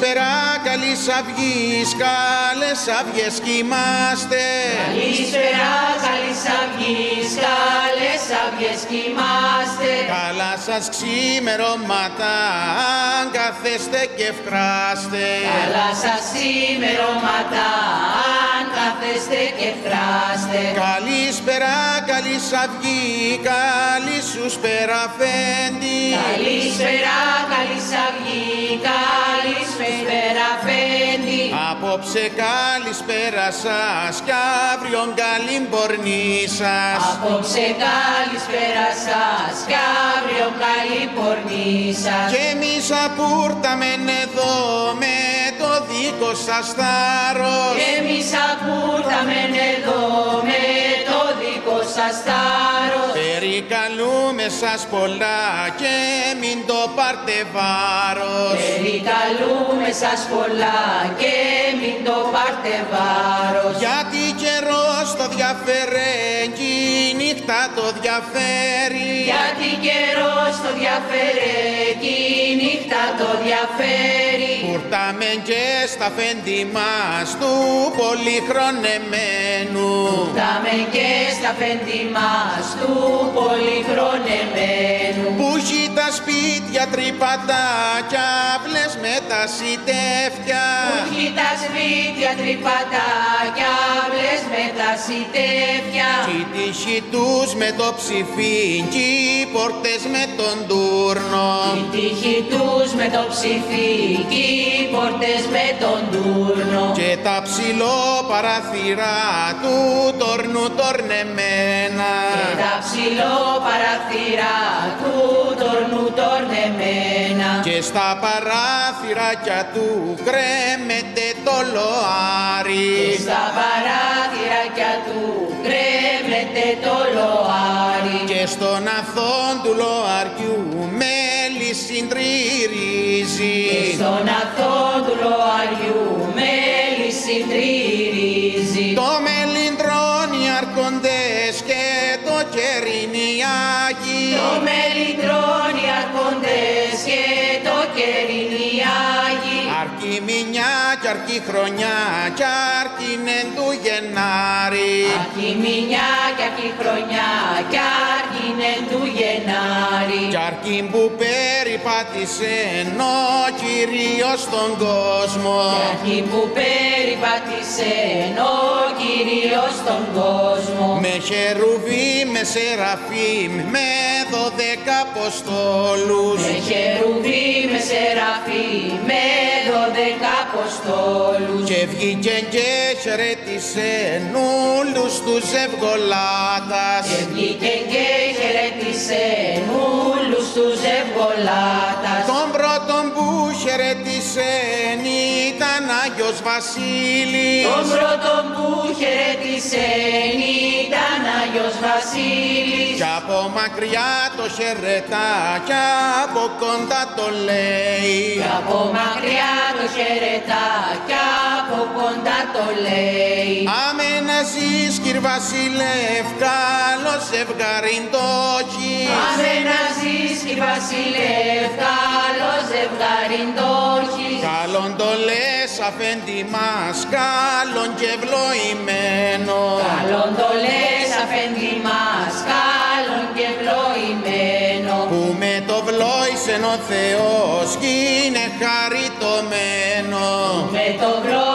Καλησπέρα, καλής αυγής, καλές αυγές κοιμάστε. Καλησπέρα, καλής αυγής, καλές αυγές κοιμάστε. Καλά σας ξημερώματα, αν καθέστε και ευκράστε. Καλά σας ξημερώματα, αν καθέστε και ευκράστε. Καλησπέρα, καλής αυγή, καλή σου σπεραφέντη. Καλησπέρα, καλής αυγή, καλή σου σπεραφέντη. Απόψε καλησπέρα σας κι αύριον καλή πορνή σας. Απόψε καλησπέρα σας κι αύριον καλή πορνή σας. Και εμείς απούρταμεν εδώ με το δικό σας θάρρος. Και εμείς απούρταμεν εδώ με το δικό σας θάρρος. Περικαλούμε σας πολλά και μην το πάρτε βάρος. Περικαλούμε σας πολλά και μην το πάρτε βάρος. Γιατί καιρός το διαφέρει κι η νύχτα το διαφέρει. Γιατί καιρός το διαφέρει κι η νύχτα το διαφέρει. Κουρτάμεν και στα φέντη μας του πολυχρονεμένου. Κουρτάμεν και στα φέντη μας του πολυχρονεμένου. Που έχει τα σπίτια τρυπατά κι αυλές με τα σιτεύκια. Που έχει τα σπίτια τρυπατά κι αυλές με τα σιτεύκια. Κι η τύχη τους με το ψηφίν κι οι πόρτες με τον τούρνο. Η τύχη τους με το ψηφίν κι οι πόρτες με τον τούρνο. Και τα ψηλό παραθυρά του τόρνου τορνεμένα. Και τα ψηλό παραθυρά του τόρνου τορνεμένα. Και στα παράθυράκια του κρέμεται το λοάρι. Και στα παράθυράκια του κρέμεται το λοάρι. Και στον αθών του λοαριού μέλι συντρυρίζει. Και στον αθών του λοαριού μέλι συντρυρίζει. Το μελιντρώνει αρχοντές και το κερίνι άγι. Το μελιντρώνει αρχοντές και το κερίνι άγι. Αρκεί μηνιά κι αρκεί χρονιά κι αρκίνεν του Γενάρη. Αρκεί μηνιά κι αρκεί χρονιά κι αρκίνεν του Γενάρη. Κι αρκεί που περιπάτησεν ο Κύριος στον κόσμο. Κι αρκεί που περιπάτησεν ο Κύριος στον κόσμο. Με χερουβί, με σεραφείμ, με 12 αποστόλους. Με χερουβί, με σεραφεί, με 12 αποστόλους. Και βγήκε και χαιρέτησεν όλους τους ευγολάτας. Και βγήκε και χαιρέτησεν όλους τους ευγολάτας. Τον πρώτον που χαιρέτησεν ήταν Άγιος Βασίλης. Τον πρώτον που χαιρέτησεν ήταν Άγιος Βασίλης. Κι από μακριά το χαιρετά κι από κοντά το λέει. Κι από μακριά το χαιρετά κι από κοντά το λέει. Άμε να ζεις κυρ Βασιλεύ, καλό ζευγάριν το έχει. Άμε να ζεις κυρ Βασιλεύ, καλό ζευγάριν το έχει. Καλόν το λες αφέντη μας, καλόν και ευλογημένο. Καλόν το λες αφέντη μας, καλόν και ευλογημένο. Που με το βλόησεν ο Θεός κι είναι χαριτωμένο. Με το βλόησεν